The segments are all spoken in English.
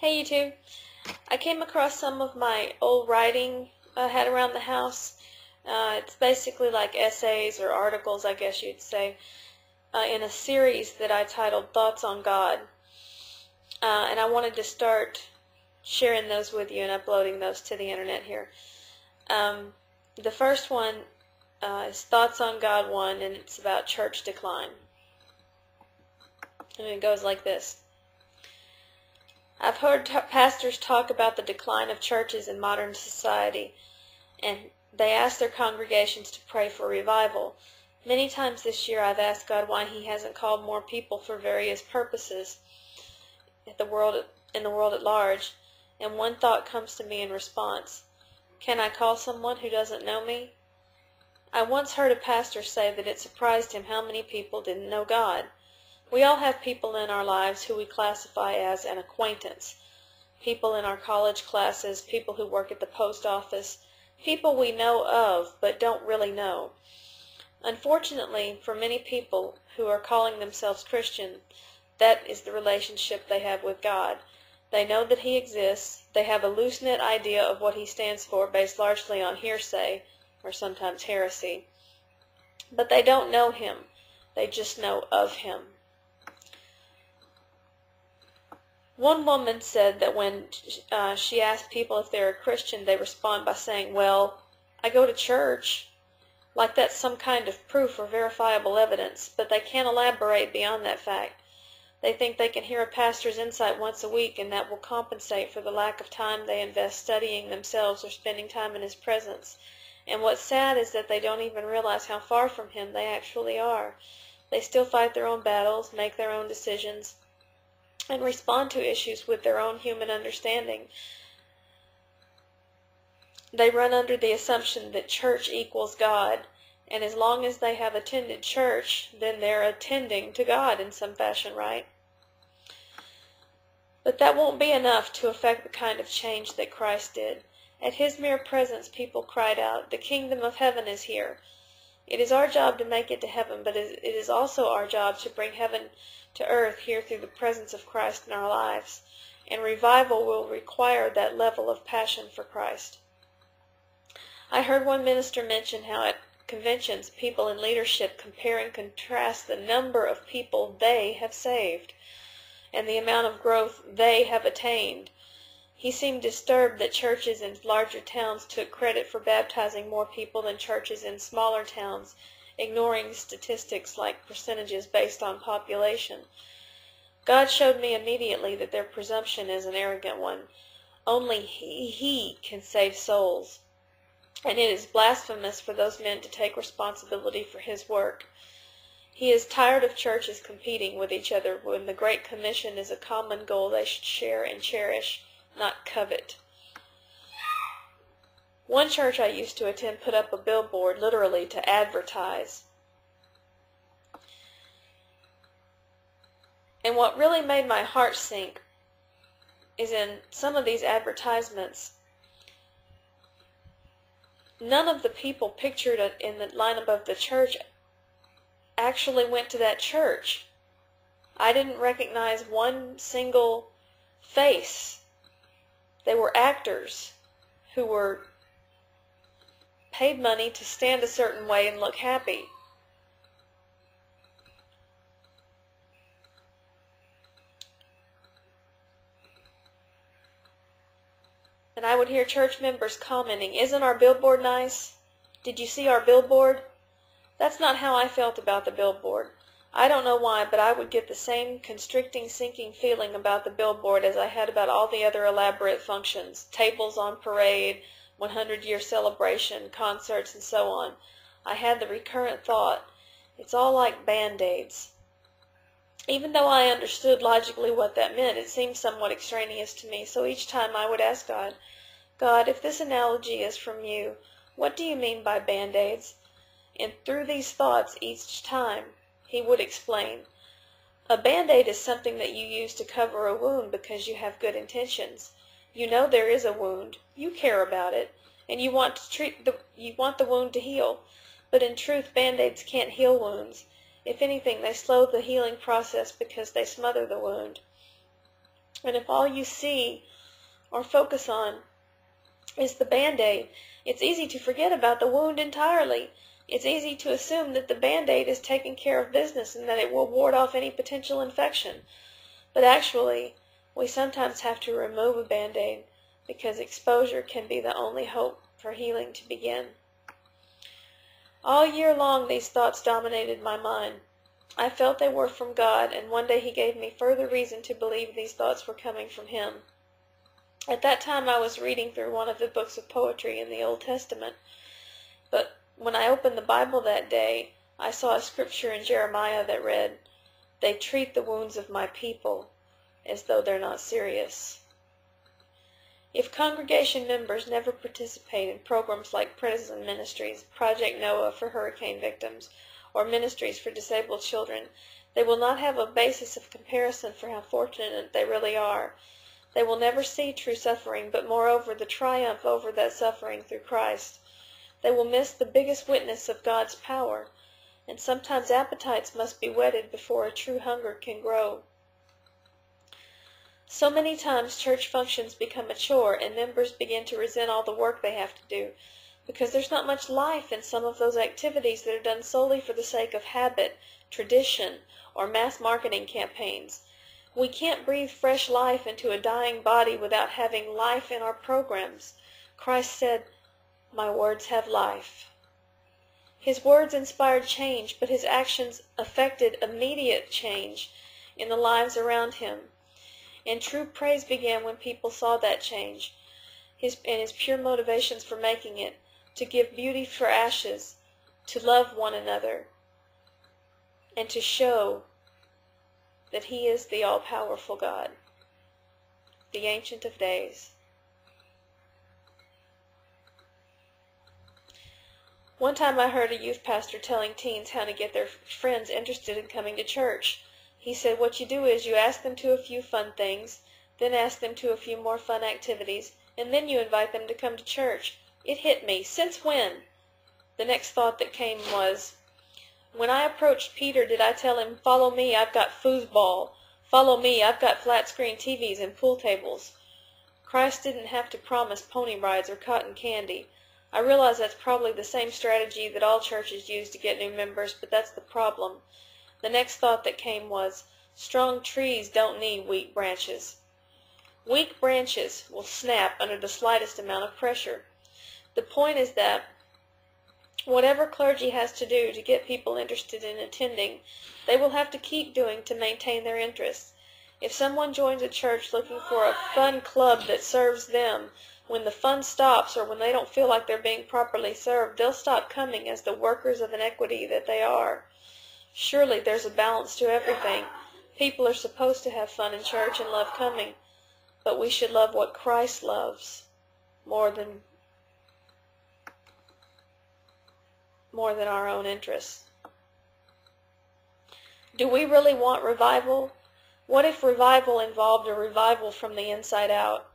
Hey YouTube, I came across some of my old writing I had around the house. It's basically like essays or articles, I guess you'd say, in a series that I titled Thoughts on God. And I wanted to start sharing those with you and uploading those to the internet here. The first one is Thoughts on God 1, and it's about church decline. And it goes like this. I've heard pastors talk about the decline of churches in modern society, and they ask their congregations to pray for revival. Many times this year I've asked God why He hasn't called more people for various purposes in the world at large, and one thought comes to me in response. Can I call someone who doesn't know me? I once heard a pastor say that it surprised him how many people didn't know God. We all have people in our lives who we classify as an acquaintance. People in our college classes, people who work at the post office, people we know of but don't really know. Unfortunately, for many people who are calling themselves Christian, that is the relationship they have with God. They know that He exists. They have a loose-knit idea of what He stands for based largely on hearsay, or sometimes heresy. But they don't know Him. They just know of Him. One woman said that when she asked people if they're a Christian, they respond by saying, well, I go to church, like that's some kind of proof or verifiable evidence, but they can't elaborate beyond that fact. They think they can hear a pastor's insight once a week, and that will compensate for the lack of time they invest studying themselves or spending time in His presence. And what's sad is that they don't even realize how far from Him they actually are. They still fight their own battles, make their own decisions, and respond to issues with their own human understanding. They run under the assumption that church equals God, and as long as they have attended church, then they're attending to God in some fashion, right? But that won't be enough to affect the kind of change that Christ did. At His mere presence, people cried out, "The kingdom of heaven is here." It is our job to make it to heaven, but it is also our job to bring heaven to earth here through the presence of Christ in our lives. And revival will require that level of passion for Christ. I heard one minister mention how at conventions people in leadership compare and contrast the number of people they have saved and the amount of growth they have attained. He seemed disturbed that churches in larger towns took credit for baptizing more people than churches in smaller towns, ignoring statistics like percentages based on population. God showed me immediately that their presumption is an arrogant one. Only He can save souls, and it is blasphemous for those men to take responsibility for His work. He is tired of churches competing with each other when the Great Commission is a common goal they should share and cherish, not covet. One church I used to attend put up a billboard literally to advertise. And what really made my heart sink is in some of these advertisements, none of the people pictured in the line above the church actually went to that church. I didn't recognize one single face. They were actors who were paid money to stand a certain way and look happy. And I would hear church members commenting, "Isn't our billboard nice? Did you see our billboard?" That's not how I felt about the billboard. I don't know why, but I would get the same constricting, sinking feeling about the billboard as I had about all the other elaborate functions, tables on parade, 100-year celebration, concerts, and so on. I had the recurrent thought, it's all like BandAids. Even though I understood logically what that meant, it seemed somewhat extraneous to me, so each time I would ask God, "God, if this analogy is from You, what do You mean by BandAids?" And through these thoughts each time, He would explain, "A Band-Aid is something that you use to cover a wound because you have good intentions. You know there is a wound, you care about it, and you want the wound to heal. But in truth, Band-Aids can't heal wounds. If anything, they slow the healing process because they smother the wound. And if all you see or focus on is the Band-Aid, it's easy to forget about the wound entirely. It's easy to assume that the Band-Aid is taking care of business and that it will ward off any potential infection. But actually, we sometimes have to remove a Band-Aid because exposure can be the only hope for healing to begin. All year long, these thoughts dominated my mind. I felt they were from God, and one day He gave me further reason to believe these thoughts were coming from Him. At that time, I was reading through one of the books of poetry in the Old Testament, but when I opened the Bible that day, I saw a scripture in Jeremiah that read, "They treat the wounds of my people as though they're not serious." If congregation members never participate in programs like prison ministries, Project Noah for hurricane victims, or ministries for disabled children, they will not have a basis of comparison for how fortunate they really are. They will never see true suffering, but moreover the triumph over that suffering through Christ. They will miss the biggest witness of God's power, and sometimes appetites must be whetted before a true hunger can grow. So many times church functions become a chore and members begin to resent all the work they have to do, because there's not much life in some of those activities that are done solely for the sake of habit, tradition, or mass marketing campaigns. We can't breathe fresh life into a dying body without having life in our programs. Christ said, "My words have life." His words inspired change, but His actions affected immediate change in the lives around Him. And true praise began when people saw that change, His pure motivations for making it, to give beauty for ashes, to love one another, and to show that He is the all-powerful God, the Ancient of Days. One time I heard a youth pastor telling teens how to get their friends interested in coming to church. He said, what you do is you ask them to a few fun things, then ask them to a few more fun activities, and then you invite them to come to church. It hit me. Since when? The next thought that came was, when I approached Peter, did I tell him, "Follow me, I've got foosball. Follow me, I've got flat-screen TVs and pool tables"? Christ didn't have to promise pony rides or cotton candy. I realize that's probably the same strategy that all churches use to get new members, but that's the problem. The next thought that came was, strong trees don't need weak branches. Weak branches will snap under the slightest amount of pressure. The point is that whatever clergy has to do to get people interested in attending, they will have to keep doing to maintain their interest. If someone joins a church looking for a fun club that serves them, when the fun stops or when they don't feel like they're being properly served, they'll stop coming as the workers of inequity that they are. Surely there's a balance to everything. People are supposed to have fun in church and love coming, but we should love what Christ loves more than our own interests. Do we really want revival? What if revival involved a revival from the inside out?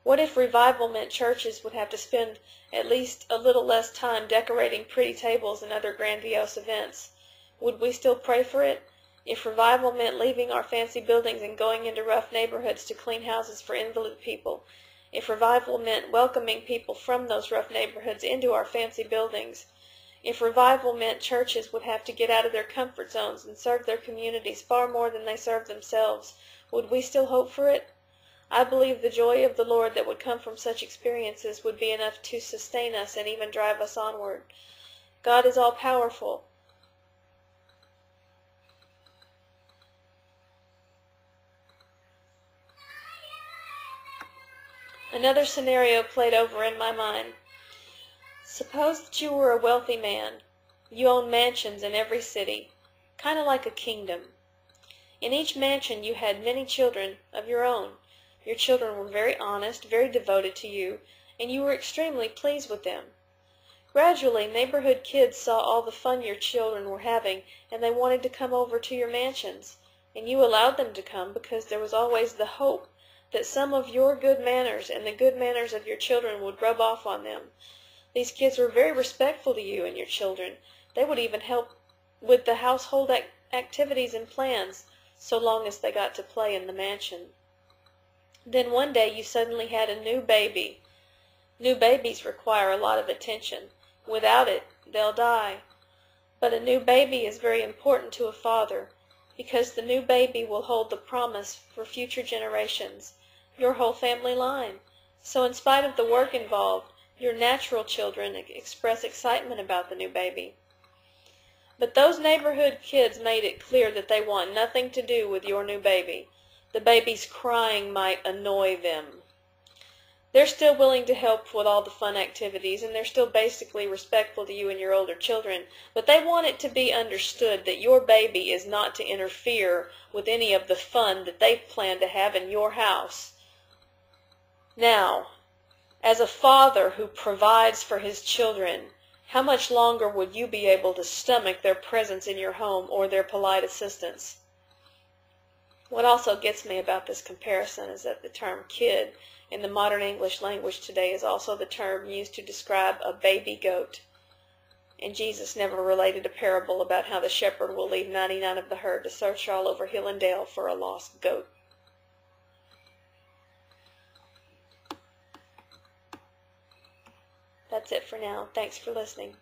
What if revival meant churches would have to spend at least a little less time decorating pretty tables and other grandiose events? Would we still pray for it? If revival meant leaving our fancy buildings and going into rough neighborhoods to clean houses for invalid people, if revival meant welcoming people from those rough neighborhoods into our fancy buildings, if revival meant churches would have to get out of their comfort zones and serve their communities far more than they serve themselves, would we still hope for it? I believe the joy of the Lord that would come from such experiences would be enough to sustain us and even drive us onward. God is all-powerful. Another scenario played over in my mind. Suppose that you were a wealthy man. You own mansions in every city, kind of like a kingdom. In each mansion you had many children of your own. Your children were very honest, very devoted to you, and you were extremely pleased with them. Gradually, neighborhood kids saw all the fun your children were having, and they wanted to come over to your mansions. And you allowed them to come because there was always the hope that some of your good manners and the good manners of your children would rub off on them. These kids were very respectful to you and your children. They would even help with the household activities and plans, so long as they got to play in the mansion. Then one day you suddenly had a new baby. New babies require a lot of attention. Without it, they'll die. But a new baby is very important to a father, because the new baby will hold the promise for future generations, your whole family line. So in spite of the work involved, your natural children express excitement about the new baby. But those neighborhood kids made it clear that they want nothing to do with your new baby. The baby's crying might annoy them. They're still willing to help with all the fun activities, and they're still basically respectful to you and your older children, but they want it to be understood that your baby is not to interfere with any of the fun that they plan to have in your house. Now, as a father who provides for his children, how much longer would you be able to stomach their presence in your home or their polite assistance? What also gets me about this comparison is that the term kid in the modern English language today is also the term used to describe a baby goat. And Jesus never related a parable about how the shepherd will leave 99 of the herd to search all over hill and dale for a lost goat. That's it for now. Thanks for listening.